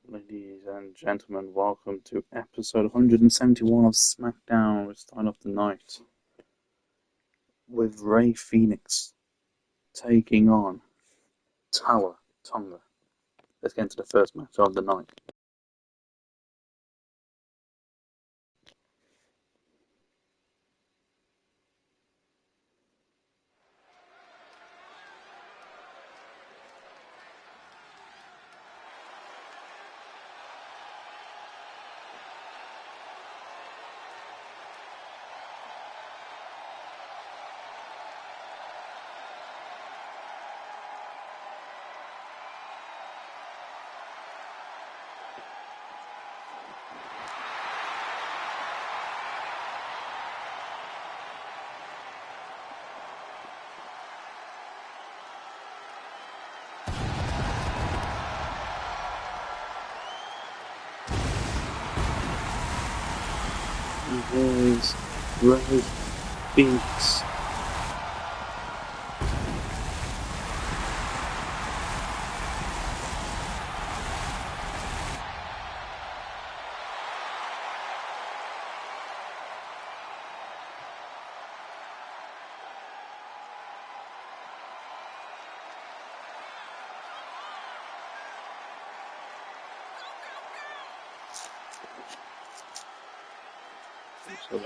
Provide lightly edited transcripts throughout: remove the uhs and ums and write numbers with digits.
Ladies and gentlemen, welcome to episode 171 of SmackDown. We're starting off the night with Rey Fénix taking on Tama Tonga. Let's get into the first match of the night. There's Rey Fénix. So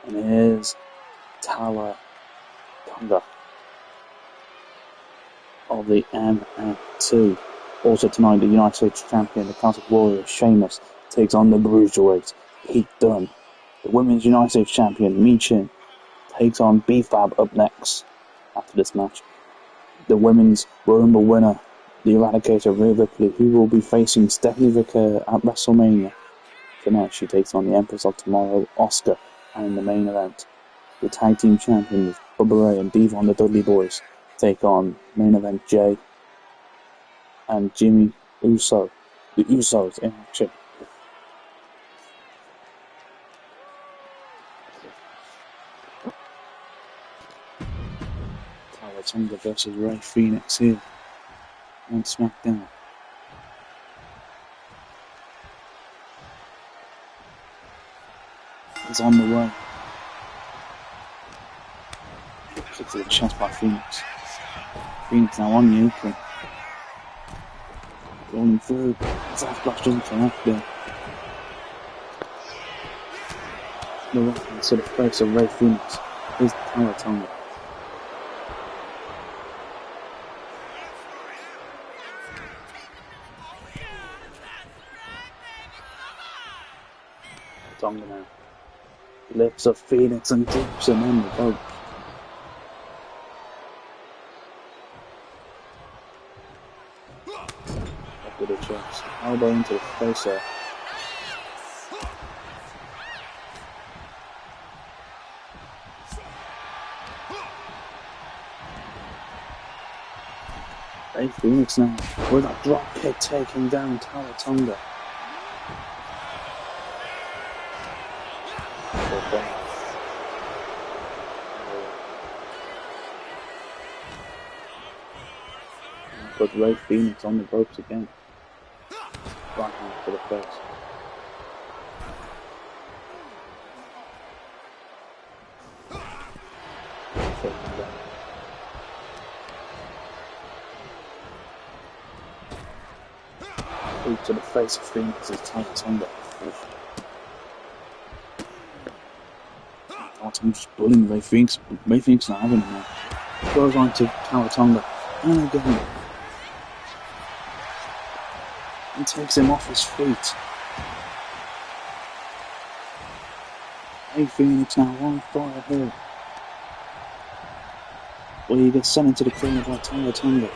and here's Tama Tonga of the MF2. Also tonight, the United States Champion, the Classic Warrior, Sheamus, takes on the Bruiserweight, Heat Dunn. The Women's United States Champion, Michin, takes on B-Fab up next after this match. The Women's Royal Rumble winner, the Eradicator, Rhea Ripley, who will be facing Stephanie Vicker at WrestleMania. Tonight, she takes on the Empress of Tomorrow, Asuka, and in the main event, the Tag Team Champions, Bubba Ray and Devon, the Dudley Boys, take on main event Jay and Jimmy Uso. The Usos in action. Tama Tonga versus Rey Fénix here on SmackDown. Is on the way. Kick to the chest by Fénix. Fénix now on the apron. Rolling through. Side splash doesn't connect there. The reference to the face of Rey Fénix is Tama Tonga. Tonga now lifts up Fénix and drops him on the boat. Up to the chest. Elbow into the face there. Rey Fénix now with a drop kick taking down Tama Tonga. But Rey Fénix on the ropes again. Right hand for the face. Boot to the face of Phoenix as Tonga. I'm just bullying Ray Phoenix. Ray Phoenix not having it now. Goes on to Tonga. And again. And takes him off his feet. Ray Phoenix now on fire here. Well, he gets sent into the corner by Tonga.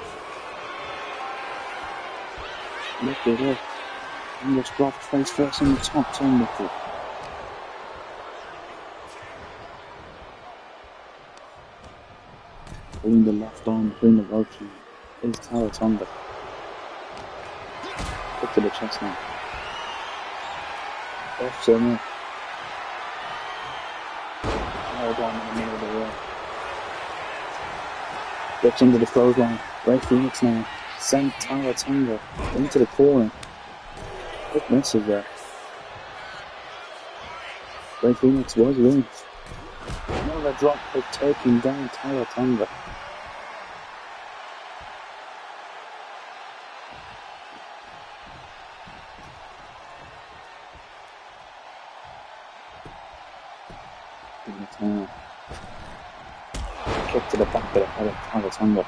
Look at it. And just dropped face first on the top turnbuckle. Pulling the left arm between the ropes is Tonga. Up to the chest now. Off center. All down in the middle of the ring. Gets under the clothesline. Ray Phoenix now. Send Tonga into the corner. Quick misses there. Ray Phoenix was winning. Another drop kick taking down Tonga. Kick to the back of the head of Tonga.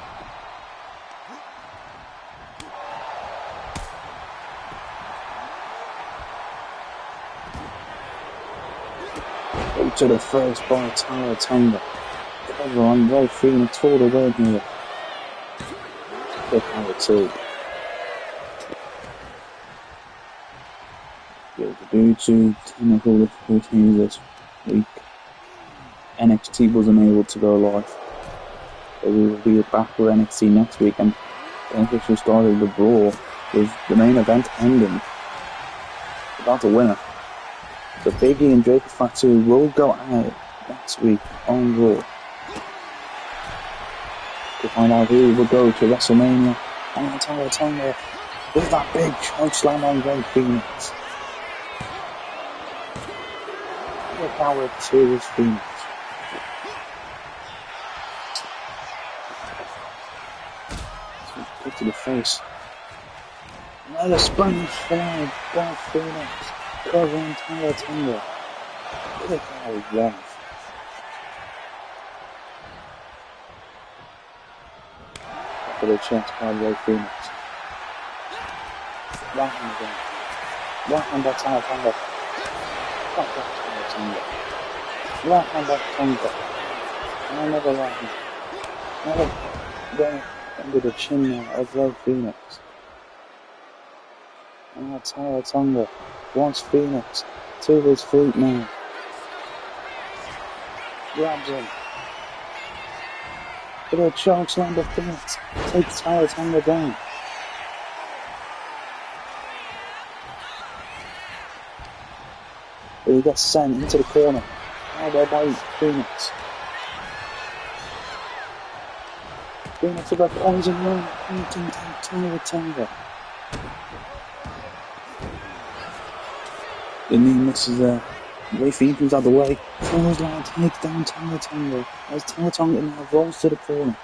To the first by Tonga. Cover on Ray Phoenix all the way here. Kick number 2. Due to technical difficulties this week, NXT wasn't able to go live. So we will be back with NXT next week, and the official start of the Raw with the main event ending without a winner. So Biggie and Drake Fatu will go out next week on Raw to find out who will go to WrestleMania. And Tonga with that big choke slam on Ray Phoenix. The power to his Phoenix. Kick to the face. Another Spanish flag by Phoenix. Covering Tonga. Look how he runs. For the chance by Ray Phoenix. Right hand again. Right hand by Tonga. Right back Tonga. Right hand by Tonga. And another right hand. Another going under the chin now of Ray Phoenix. And now Tonga wants Phoenix to his feet now. Grabs him. But a choke slam to Phoenix takes Tonga down. But he gets sent into the corner. Elbow by Phoenix. Phoenix with a poison run. Tonga. The knee misses there. Ray Phoenix comes out of the way. Clothesline takes down Tonga. As Tonga now rolls to the corner.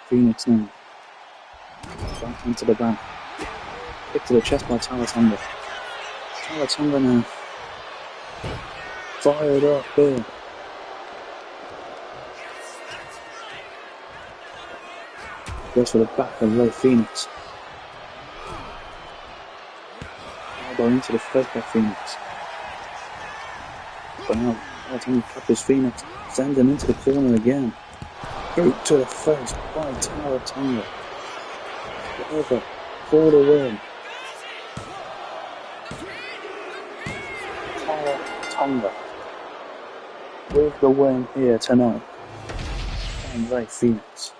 Phoenix now. Back into the back. Kick to the chest by Tonga. Tonga now. Fired up here. Goes for the back of Ray Phoenix. Elbow into the face by Phoenix. But now, Tonga captures Phoenix, sends him into the corner again. Boot to the face by Tonga. Over for the win. Tonga with the win here tonight. And Ray Phoenix.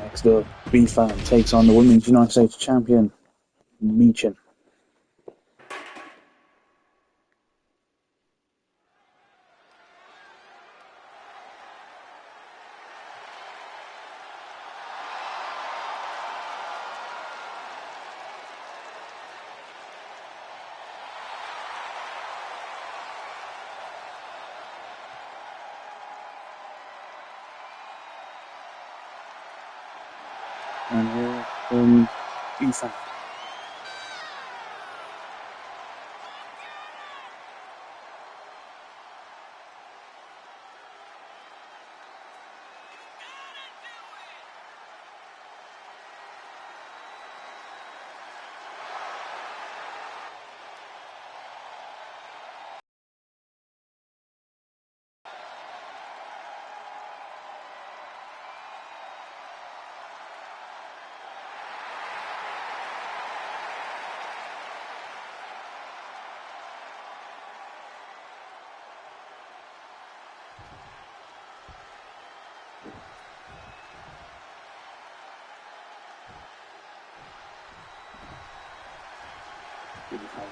Next up, B-Fan takes on the Women's United States Champion, Michin. And here from B-Fan.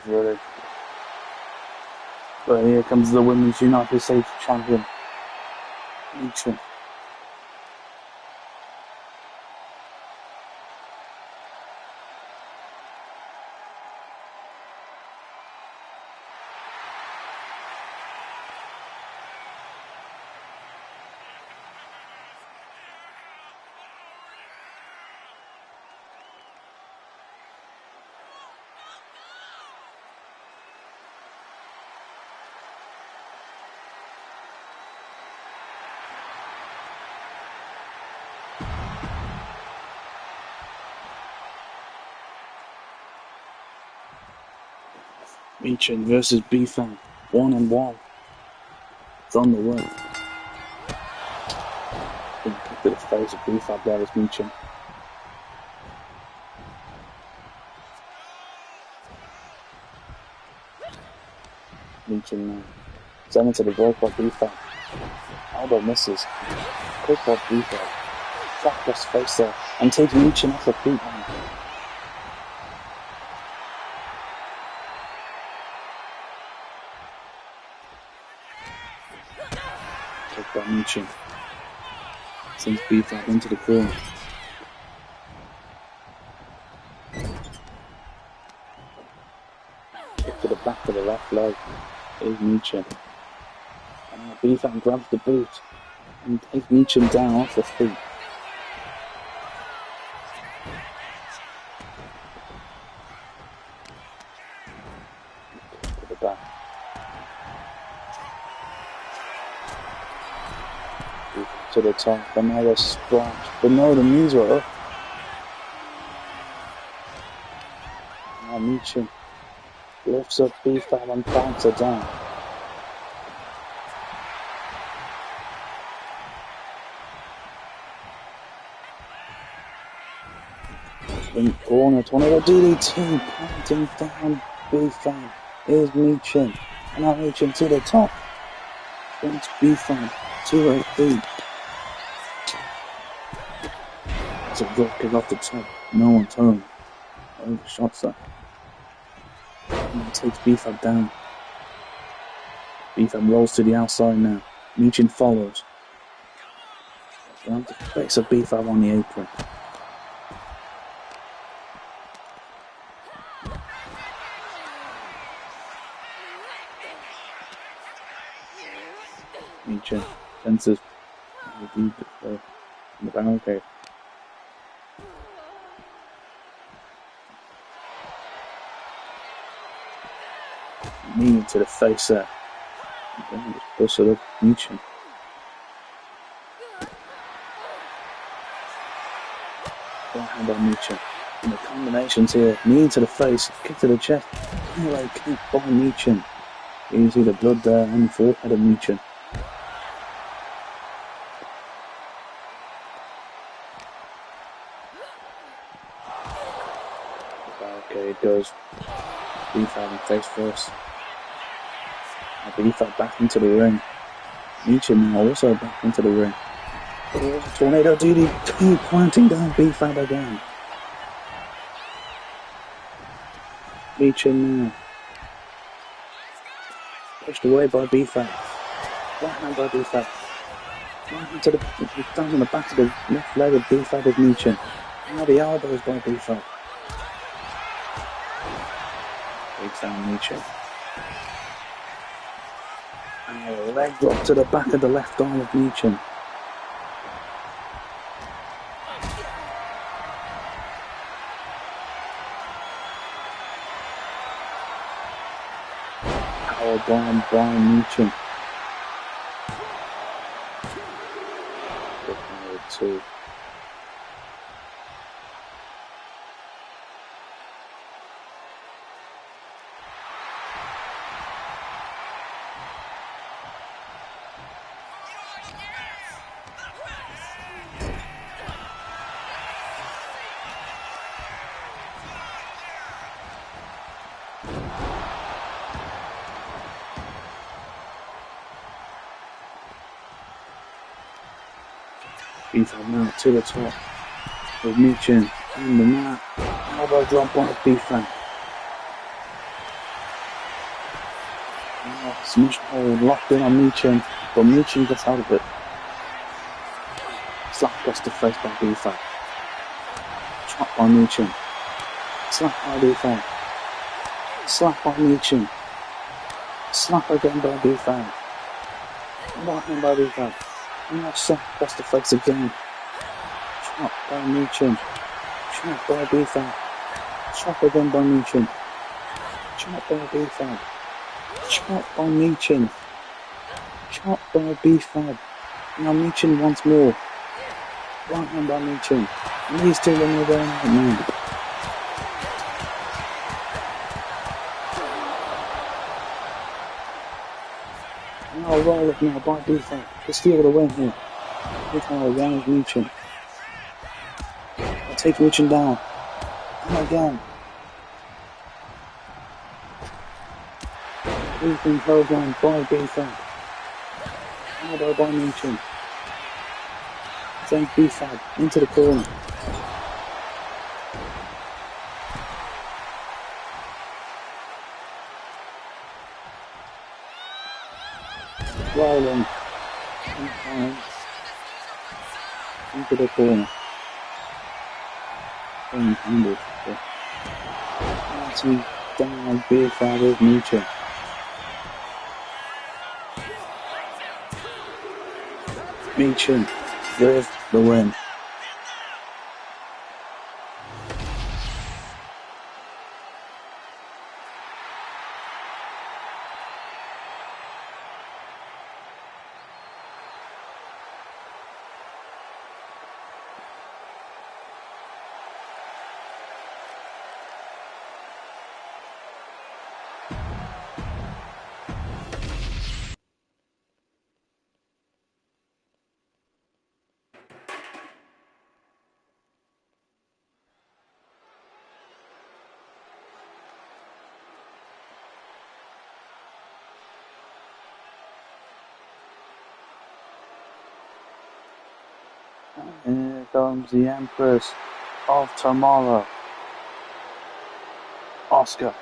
Really. But here comes the Women's United States Champion, Michin. Michin versus B-Fan, 1-on-1. It's on the way. Big kick to the face of B-Fan there is Michin. Michin now. Sent into the rope by B-Fan. Elbow misses. Quick by B-Fan. Flat across face there. And takes Michin off the feet now. By Michin. Sends B-Fan into the corner. Kick to the back of the left leg. Here's Michin. And B-Fan grabs the boot and takes Michin down off the feet. Kick to the back. To the top, another splash, but no, the knees were up. Now Michin lifts up B-Fan and banks her down. In the corner, tornado DDT, pointing down B-Fan. Here's Michin, and now Michin to the top. Brings B-Fan to her feet. It's a drop kick off the top. No one's home. Over shots that. And it takes B-Fan down. B-Fan rolls to the outside now. Michin follows. Around the face of B-Fan on the apron. Michin fences in the barricade. Knee to the face there. And just push it up, Michin. Right hand on Michin. And the combinations here. Knee to the face, kick to the chest. Anyway, kick by Michin. You can see the blood there on the forehead of Michin. Barricade goes. B-Fan face first. B-Fan back into the ring. Michin now also back into the ring. Tornado DDT planting down B-Fab again. Michin now. Pushed away by B-Fab. Right hand by B-Fab. Right hand to the down on the back of the left leg of B-Fab of Michin. Now the elbows by B-Fab. Takes down Michin. And a leg drop to the back of the left arm of Michin. Powerbomb by Michin. Number 2. B-Fab now to the top with Michin in the mat. Elbow drop by B-Fab. Submission hold locked in on Michin, but Michin gets out of it. Slap across the face by B-Fab. Chop by Michin. Slap by B-Fab. Slap by Michin. Slap again by B-Fab. Right hand by B-Fab. Now slap across the face again. Chop by Michin. Chop by B-Fab. Chop again by Michin. Chop by B-Fab. Chop by Michin. Chop by B-Fab. Now Michin once more. Right hand by Michin. And these two running away right now. Now roll it now by B-Fab to steal the win here. B-Fab around Michin. I'll take Michin down. And again. Leaping program by B-Fab. Elbow by Michin. Then B-Fab into the corner. Rolling. Into the corner. 100. Martin down B-Fab with Michin. Michin with the win. And here comes the Empress of Tomorrow, Asuka.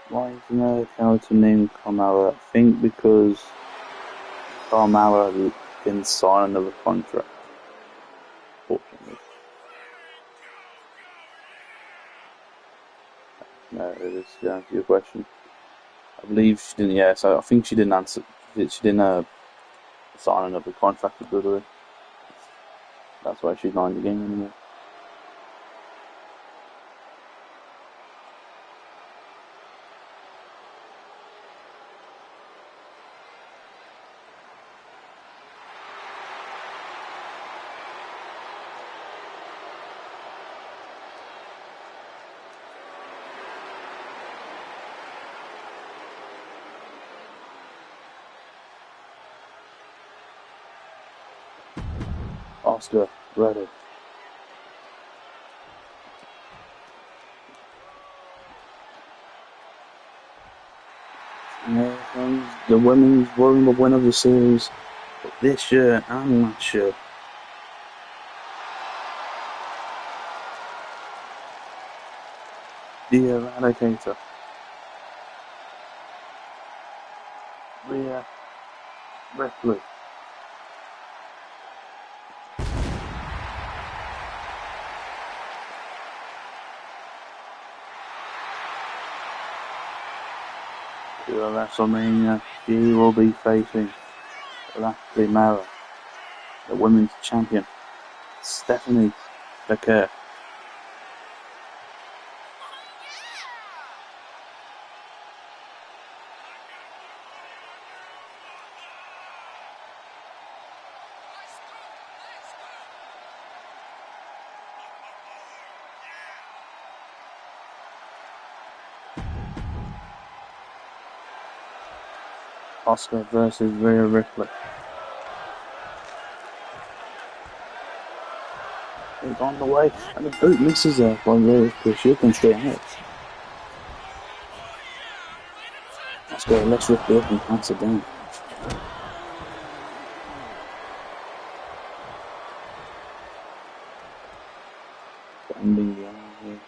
Why isn't there a character named Carmella? I think because Carmella didn't sign another contract, fortunately. No, it is to answer your question. I believe she didn't. Yeah, so I think she didn't answer. She didn't sign another contract with WWE. That's why she's not in the game anymore. Asuka, ready. And here comes the women's Royal Rumble winner of the series this year and last year. The Eradicator. Rhea Ripley. To WrestleMania, she will be facing Lashley Mara, the women's champion, Stephanie Becker. Asuka versus Rhea Ripley. It's on the way, and the boot misses her by Rhea Ripley. She can straight out. Asuka lets Ripley up and pants her down. Ending the arm here.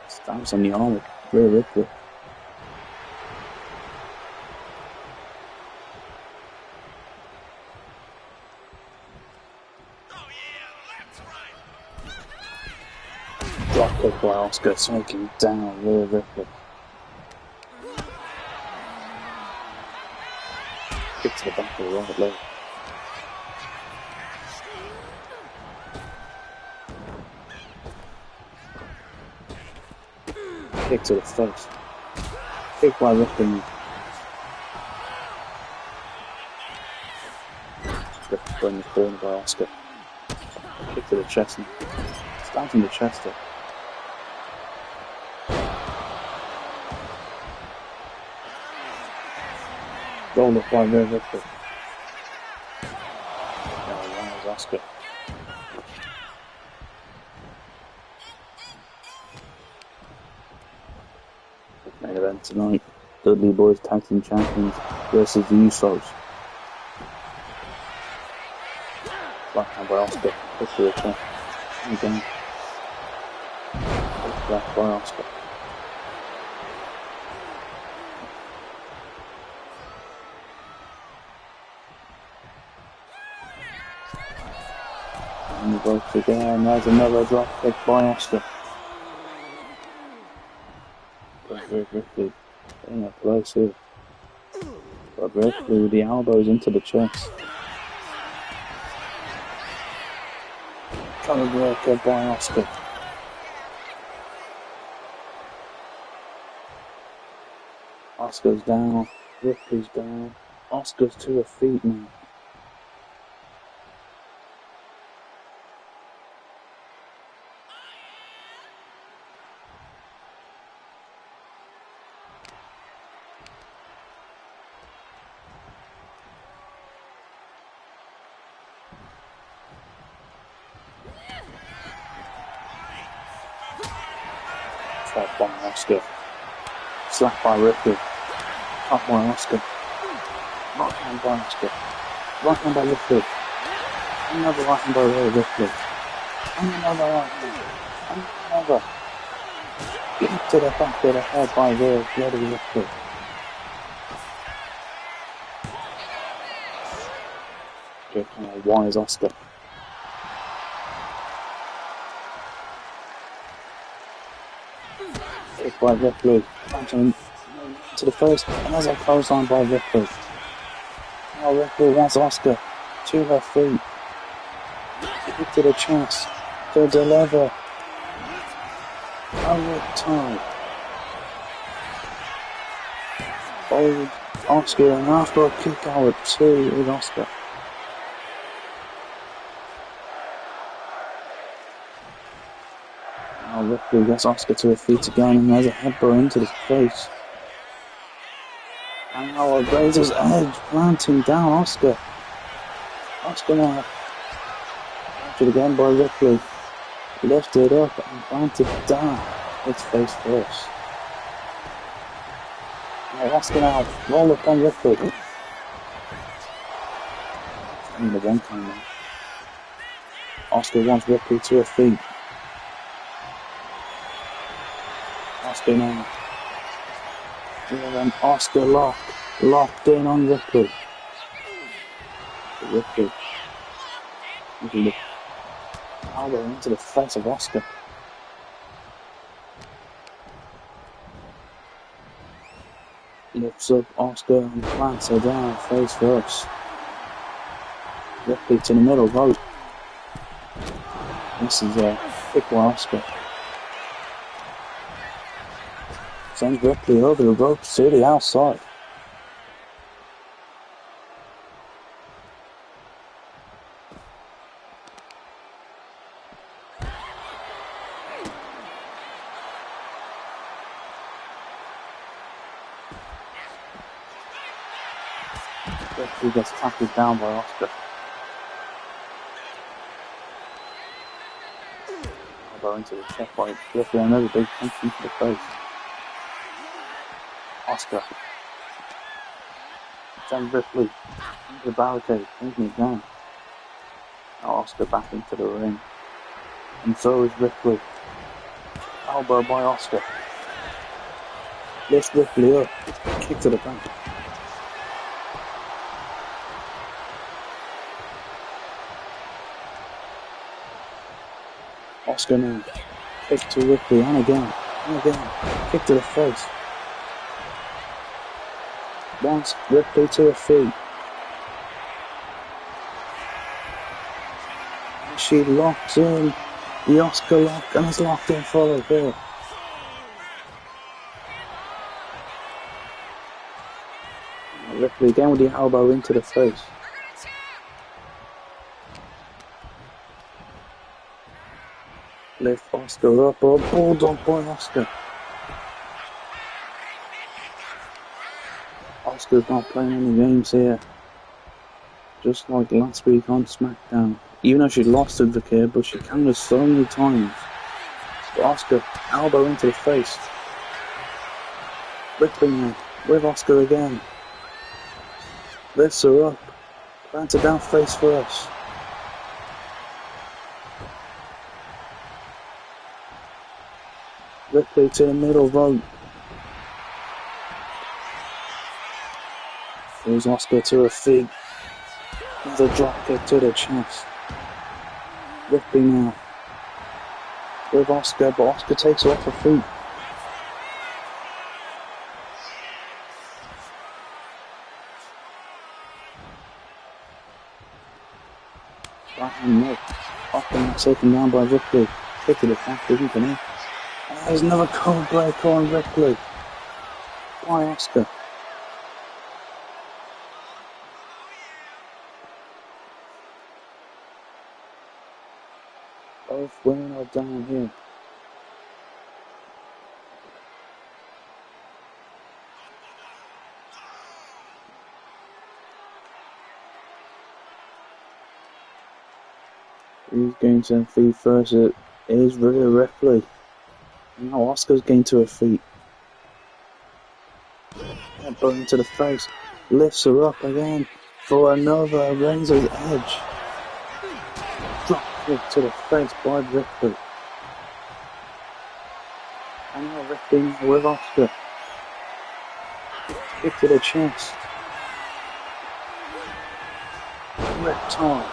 Stamps on the arm of Rhea Ripley. Drop kick by Asuka, taking down Rhea Ripley. Kick to the back of the right leg. Kick to the face. Kick by Ripley. Ripley in the corner by Asuka. Kick to the chest. Starting the chest up. Roll up by Rhea Ripley. Now rounds Asuka. Main event tonight. Dudley Boys Tag Team Champions versus the Usos. Right hand by Asuka. Push to the chest. Again. Left by Asuka. And the ropes again. There's another drop kick by Asuka. Very Ripley getting up close here. But Ripley with the elbows into the chest. Trying to work up by Asuka. Asuka's down. Ripley's down. Asuka's to her feet now. Trap by Asuka. Slap by Ripley. Up by Asuka. Right hand by Asuka. Right hand by Ripley. Another right hand by Ripley. Another right hand. Another. Kick to the back of the head by Ripley. Why is Asuka? Kick by Ripley. Punching to the face. Another clothesline by Ripley. Now Ripley wants Asuka to her feet. Kick to the chest. To deliver. Over time. Old Asuka, and after a kick out at 2 with Asuka. Now Ripley gets Asuka to her feet again and has a headbutt into the face. And now a razor's edge planting down Asuka. Asuka now captured again by Ripley. Lifted up and planted down. It's face first. Now Oscar now. Roll up on Ripley. In the one time now. Oscar wants Ripley to her feet. Oscar now. And Oscar locked in on Ripley. Ripley. Using the elbow into the face of Oscar. Lifts up Oscar and plants her down face first. Ripley to the middle rope. This is a kick by Oscar. Sends Ripley over the ropes to the outside. Ripley gets tackled down by Oscar. Elbow into the chest by Ripley, another big punch into the face. Oscar sends Ripley into the barricade, taking it down. Now Oscar back into the ring. And so is Ripley. Elbow by Oscar. Lifts Ripley up. Kick to the back. Oscar now. Kick to Ripley and again. And again. Kick to the face. Wants Ripley to her feet. She locks in the Oscar lock and is locked in for a bit. Ripley again with the elbow into the face. Lift Oscar up, or bulldog by Oscar. Oscar's not playing any games here. Just like last week on SmackDown. Even though she lost to the kid, but she counted so many times. So Oscar, elbow into the face. Ripley now, with Oscar again. Lifts her up. Plants her down face first. Ripley to the middle rope. There's Oscar to her feet. There's a drop kick to the chest. Ripley now. With Oscar, but Oscar takes her off her feet. Right hand look. Oscar now taken down by Ripley. Kick to the back, isn't it? There's another cold breaker on Ripley. By Oscar. Both women are down here. He's going to her feet first. It is Rhea Ripley. Now Oscar's getting to her feet. Elbow to the face. Lifts her up again for another razor's edge. Drop kick to the face by Ripley. And now Ripley with Oscar. Kick to the chest. Riptide.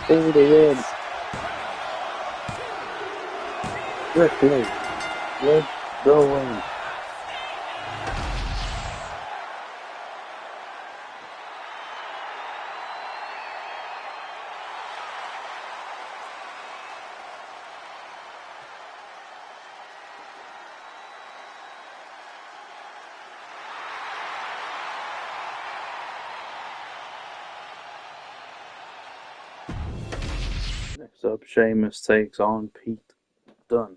Through the ribs. Ripley with the win. Next up, Sheamus takes on Pete Dunne.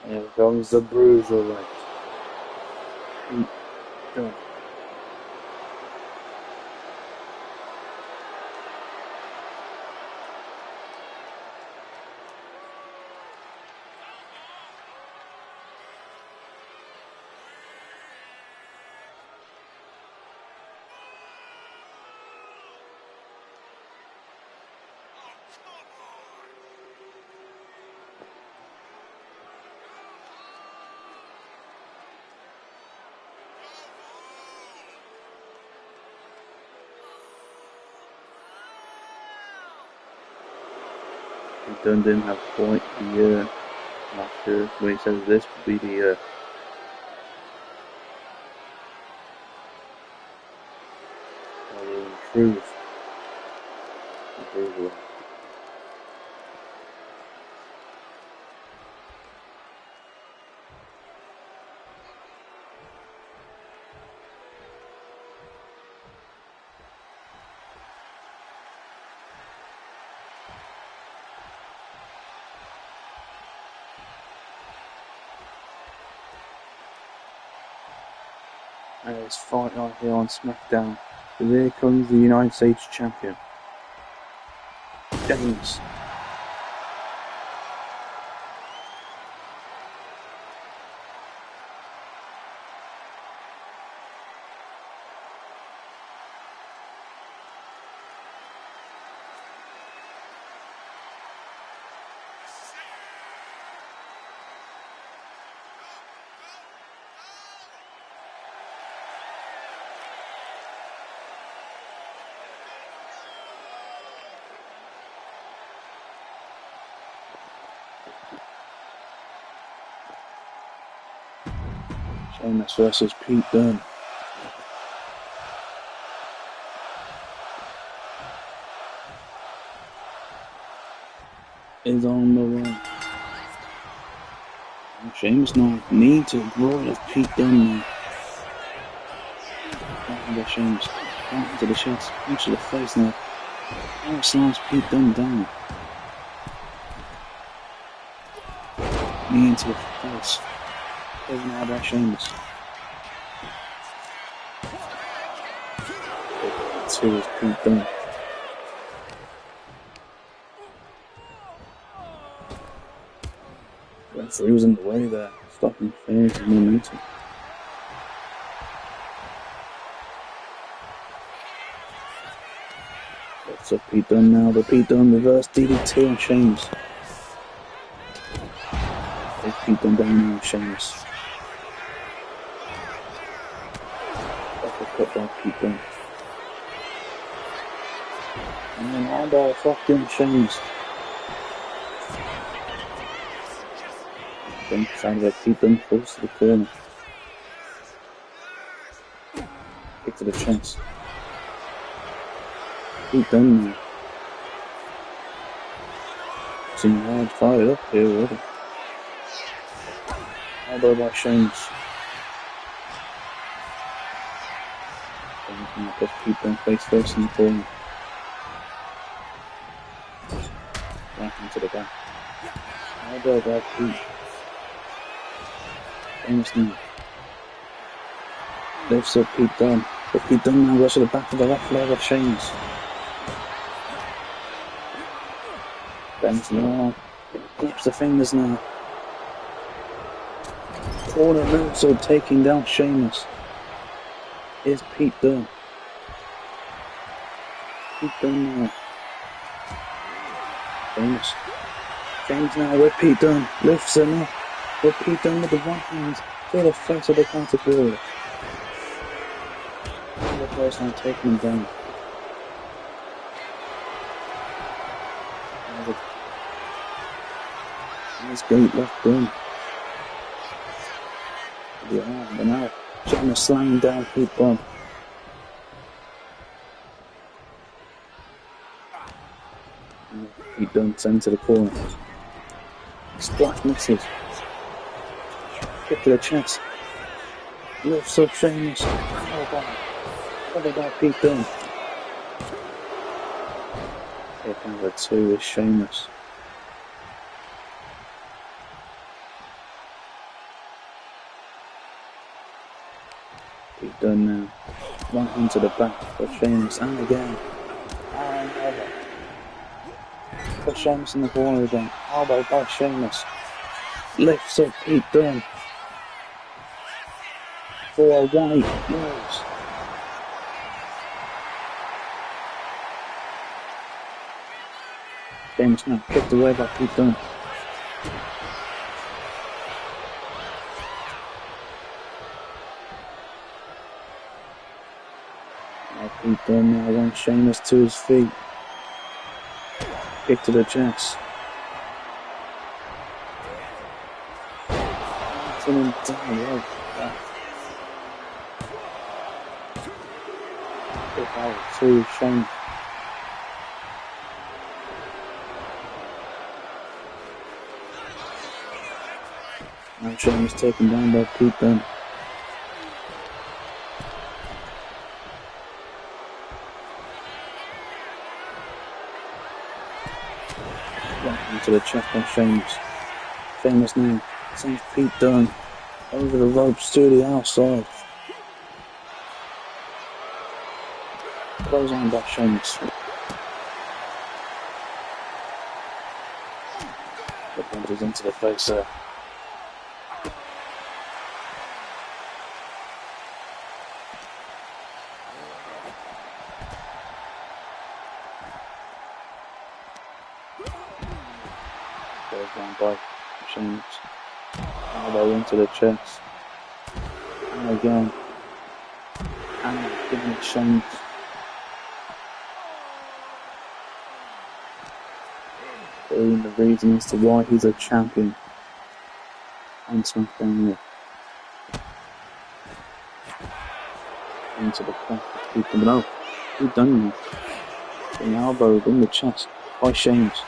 Here comes the Bruiserweight. Pete Dunne. Pete Dunne didn't have quite the last year where he says this would be the will improve the Bruiserweight. And it's fight right here on SmackDown. So there comes the United States Champion, James. Sheamus versus Pete Dunne. Is on the run. Sheamus now needs to roll of Pete Dunne now. Back into Sheamus. Back into the chest. Punch to the face now. Now slams Pete Dunne down. Knee into the face. Taken out by Sheamus. Two is Pete Dunne. Referee was in the way there, stopping fans momentum. That's up Pete Dunne now, but Pete Dunne reverse DDT on Sheamus. There's Pete Dunne down now on Sheamus. Uppercut by Pete Dunne. And then armbar fucking Sheamus. Then sounded like Pete Dunne falls to the corner. Kick to the chest. Pete Dunne now. Seeing hard fired up here already. Elbow by Sheamus. Then puts Pete Dunne face first in the corner. Back into the back. Elbow by Pete. Sheamus now. Lifts up Pete Dunne. But Pete Dunne now goes to the back of the left leg of Sheamus. Bends now. Grips the fingers now. Corner moonsault taking down Sheamus. Here's Pete Dunne. Pete Dunne now. Sheamus. Sheamus now with Pete Dunne. Lifts him up. With Pete Dunne with the one hand to the face of the counter warrior. The first now taking him down. There's gate left Dunne. Yeah, but now Sheamus slamming down Pete Dunne. Pete Dunne sent to the corner. Splash misses. Kick to the chest. Lifts up Sheamus. Covered by Pete Dunne. Here number 2 is Sheamus. Pete Dunne now. Right into the back for Sheamus, and again. And another. Put Sheamus in the corner again. Elbow by Sheamus. Lifts up Pete Dunne. For a 1-8 moves. Sheamus now kicked away by Pete Dunne. Pete Dunne now wants Sheamus to his feet. Kick to the chest. Mounting him down low. Kick out to Sheamus. Now Sheamus taken down by Pete Dunne. Right into the chest by Sheamus. Sheamus now sends Pete Dunne over the ropes to the outside. Close on by Sheamus. The punches into the face there. Goes down by Sheamus. Elbow into the chest. And again. And giving it Sheamus. Being the reason as to why he's a champion on SmackDown here. Into the back to keep them out. Pete Dunne now. Being elbowed in the chest by Sheamus.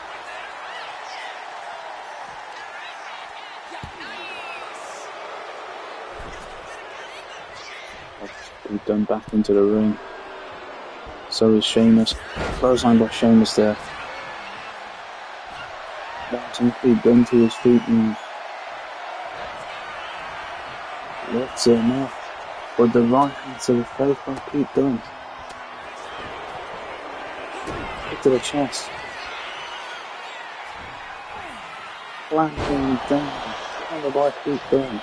Pete Dunne back into the ring. So is Sheamus. Clothesline by Sheamus there. Mounting Pete Dunne to his feet now. Lifts him up. But the right hand to the face by Pete Dunne. Kick to the chest. Planting down. Counter by Pete Dunne.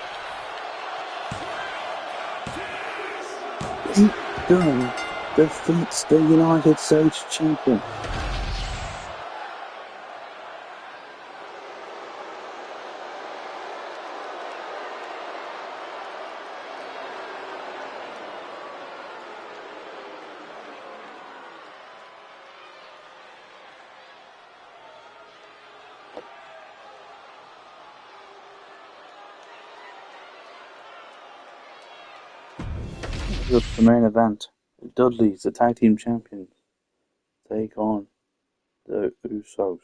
Pete Dunne defeats the United States Champion. Up to the main event. The Dudleys, the tag team champions, take on the Usos.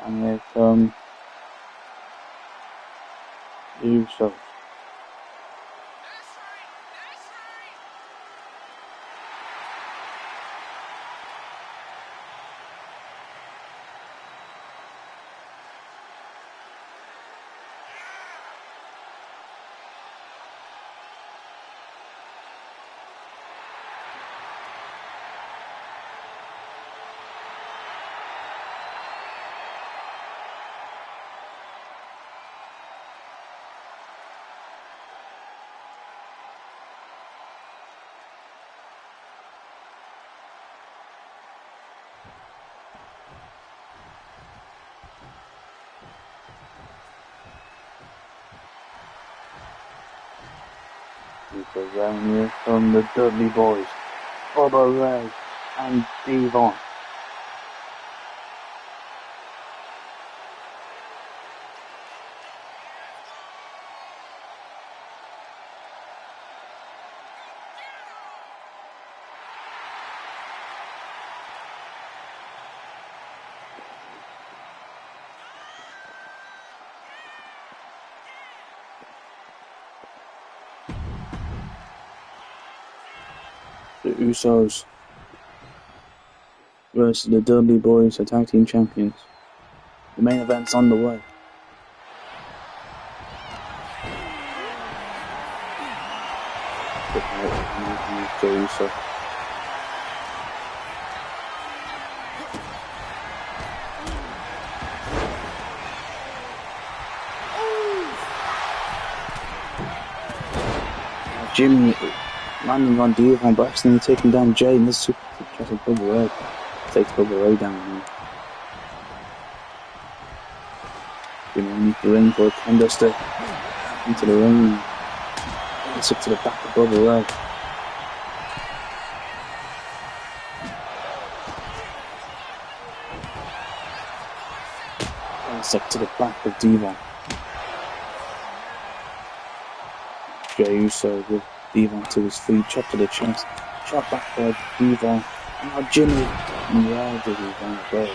And here come the Usos. Because down here from the Dudley Boys, Bubba Ray and Devon. The Usos versus the Dudley Boys, the tag team champions. The main event's on the way. Jey Uso. Jimmy landing on Devon, but accidentally taking down Jay, and this super kick to Bubba Ray. Takes Bubba Ray down here. Jimmy underneath the ring for a kendo stick. Into the ring. Gets up to the back of Bubba Ray. Gets up to the back of Devon. Jey Uso with Devon to his feet, chop to the chest, chop back by Devon. Now Jimmy, yeah, Devon, go.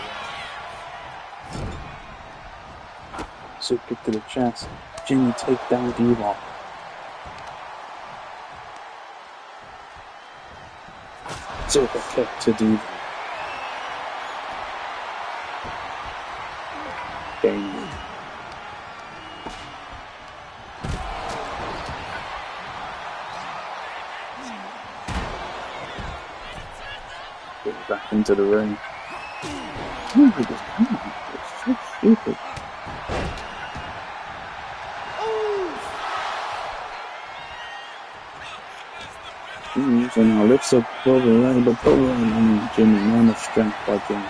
Super kick to the chest. Jimmy take down Devon. Super kick to Devon. Game. Back into the ring. Oh my God, it's so stupid. So now lifts up Bubba Ray, but Bubba Ray and Jimmy, not enough strength by Jimmy.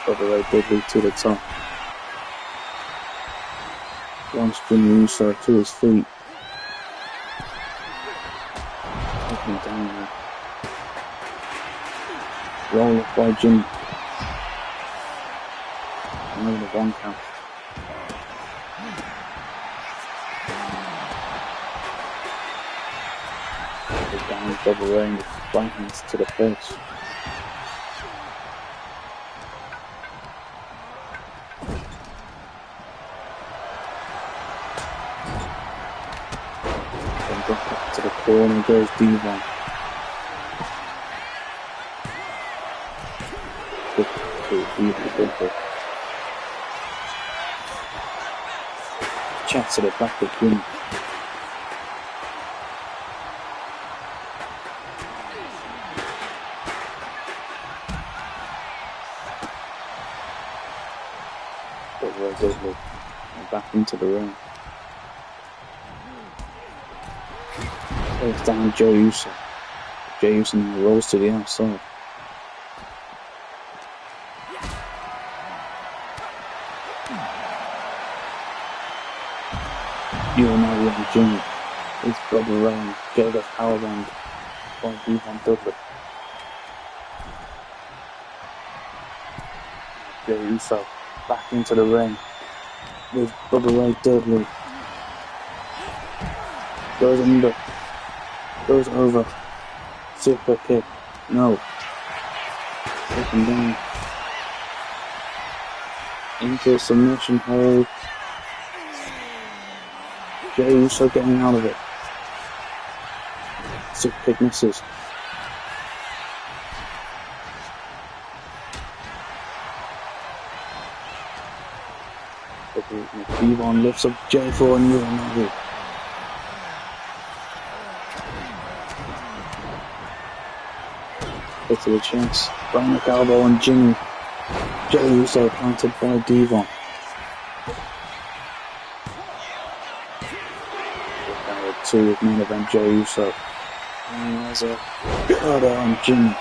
Bubba Ray Dudley to the top. Wants Jimmy Uso to his feet. Taking him down there. Roll up by Jimmy. Another one count. Down Bubba Ray with right hands to the face. Then back to the corner goes Devon. Chat to the back of Jimmy. Dudley and back into the ring. Takes down Jey Uso. Jey Uso now rolls to the outside. You are now young Jimmy. It's Bubba Ray. Get the powerbomb by Devon Dudley. Jey Uso back into the ring with Bubba Ray Dudley. Goes under. Goes over. Super kick. No. Taken down. Into a submission hold. Jey Uso getting out of it. Super kick misses. Devon lifts up Jey for a new another. Hit to the chest. Bionic elbow on Jimmy. Jey Uso planted by Devon. Power 2 with main event Jey Uso. And there's a cutter on Jimmy.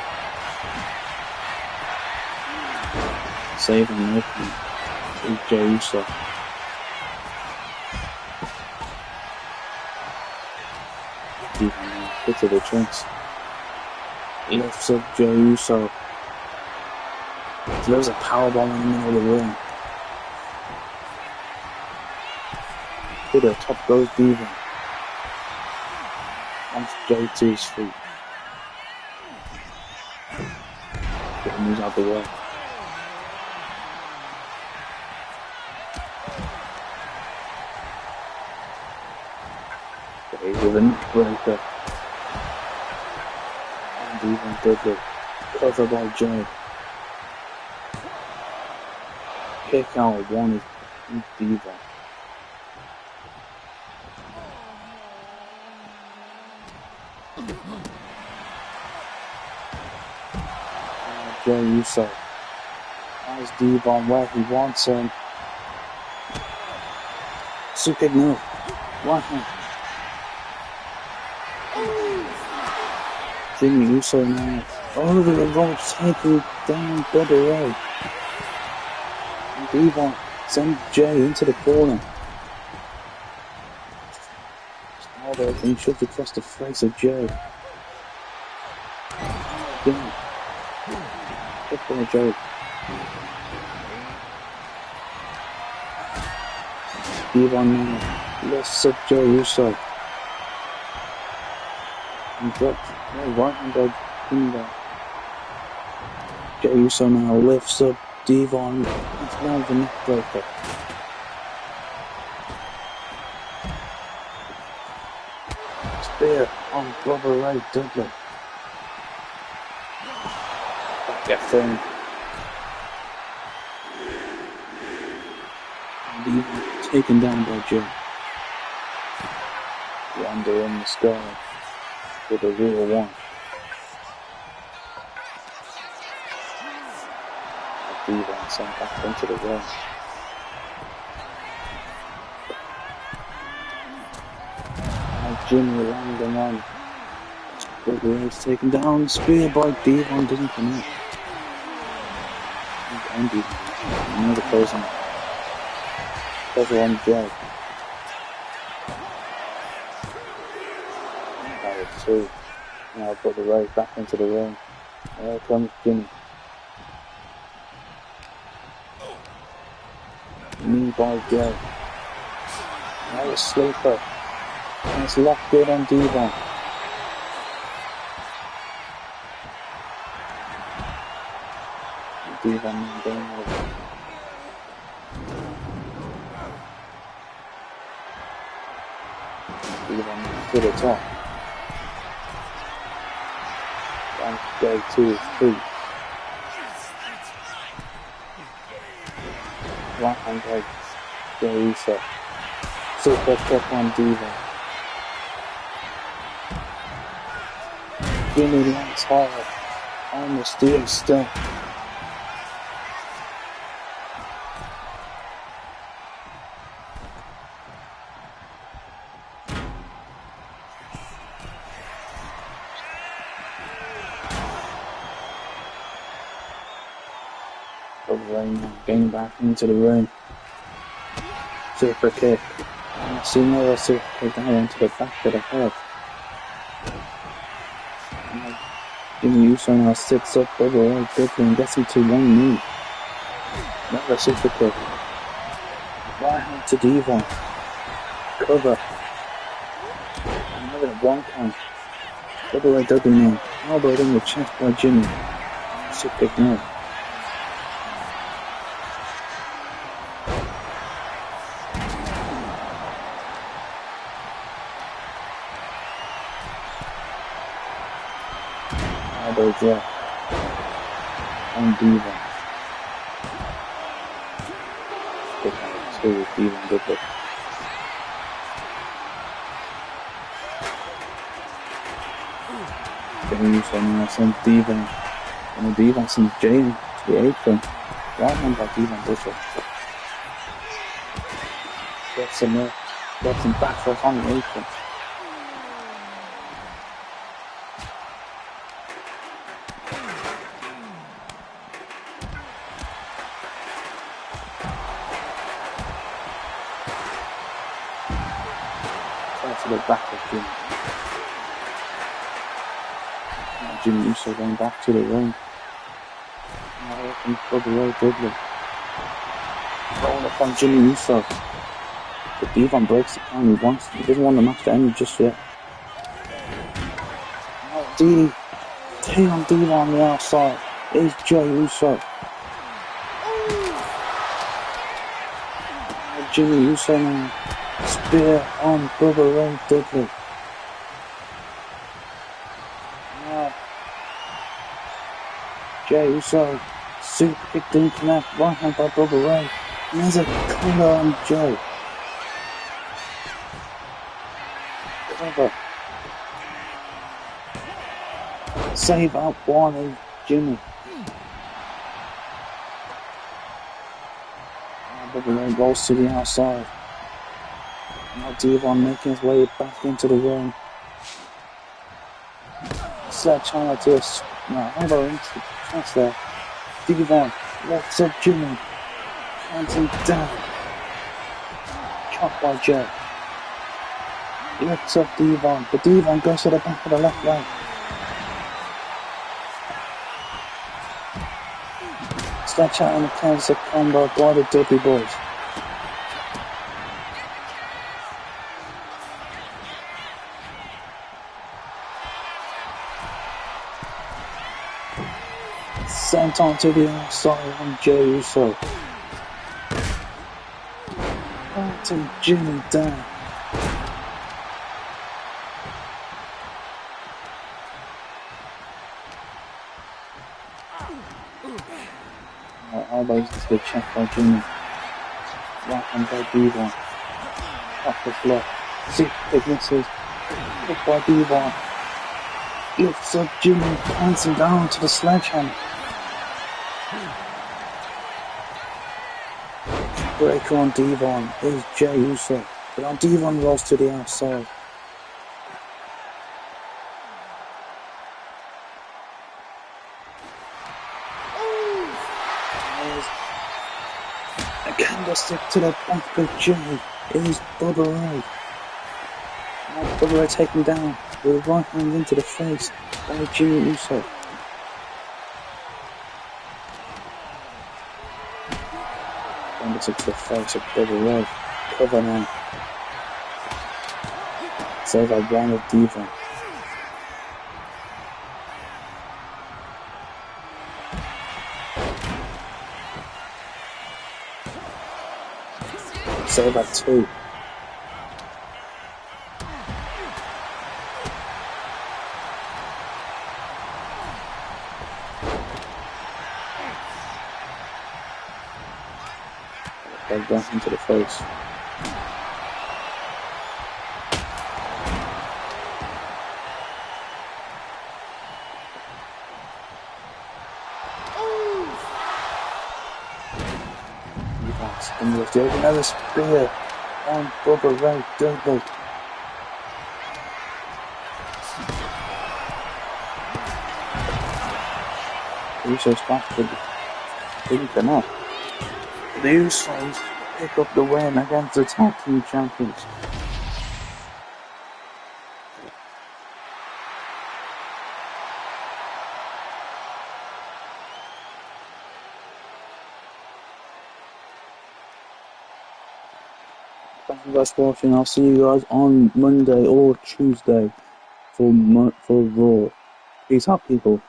Save and open with Jey Uso. Devon hit to the chest. Lifts up Jey Uso. There's a powerbomb in the middle of the ring. To the top goes Devon. Onto Jey to his feet. Jey moves out the way. Jey with a neck breaker. Devon Dudley. Cover by Jay. Kick out one is Devon. Jay Uso. Has Devon where he wants him. Super no. What happened? Jimmy Uso now. Over the ropes, taking down Bubba Ray. And Devon sends Jay into the corner. Aldo being shoved across the face of Jay. Again. Good for Jay. Devon now lifts up Jay Uso. And drops right hand by Kinder. Jay Uso now lifts up Devon. It's now the neck breaker. Spear on Bubba Ray Dudley. Get thrown. And Devon taken down by Jay. Wonder in the sky. With a real one. Devon sent back into the ring. Now Jimmy landing on. Bubba Ray's taken down. Spear by Devon doesn't connect. And Devon. Another closing. Cover on Jay. Two. Now Bubba Ray back into the ring. There comes Jimmy. Knee by Jay. Now a sleeper. And it's locked good on Devon. Devon now going over. Devon now to the top. And go to his feet. Right hand leg, Jay Uso. Super kick on Devon. Jimmy lands hard on the steel step. Getting back into the ring. Super kick. And I see another super kick down into the back of the head. And Jimmy Uso now sits up Bubba Ray Dudley and gets him to one knee. Another super kick. Right hand to Devon. Cover. Another one count. Bubba Ray Dudley now. Elbowed in the chest by Jimmy. Super kick now. Drop on Devon. Kick out two with Devon Dudley. Jimmy Uso now sends Devon. And Devon sends Jay to the apron. Right hand by Devon Dudley. Gets him up. Gets him back for on the apron. To the back of Jimmy. Now Jimmy Uso going back to the ring. Now here comes Bubba Ray Dudley. Rolling up on Jimmy Uso. But Devon breaks the plan. He doesn't want the match to end just yet. Now DDT on Devon on the outside is Jay Uso. Now Jimmy Uso now. Spear on Bubba Ray Dudley. Now Jey Uso, super kick didn't connect, right hand by Bubba Ray, and there's a collar on Jey. Cover. Save out one of Jimmy. Bubba Ray rolls to the outside. Now Devon making his way back into the ring. Sledgehammer to a elbow into the chest there. Devon walks up Jimmy. Counts him down. Chopped by Jey. Lifts up Devon, but Devon goes to the back of the left leg. Sledgehammer counts a combo by the Dudley Boys. Sent on to the outside on Jey Uso. Counting Jimmy down. Elbows into the chest by Jimmy. Right hand by Devon. Off the block. Super kick misses. Kick by Devon. Lifts up Jimmy. Counts him down to the sledgehammer. Breaker on Devon. Here's Jey Uso. But on Devon rolls to the outside. A candlestick to the back of Jimmy. Here's Bubba Ray. Now Bubba Ray taken down with a right hand into the face by Jimmy Uso. Candlestick to the face of Bubba Ray. Cover now. Save by one of Devon. Save by two. Back into the face. And with the another spear on Bubba Ray Dudley. Uso's back to didn't connect. The Usos pick up the win against the tag team champions. Thank you guys for watching. I'll see you guys on Monday or Tuesday for Raw. Peace out, people.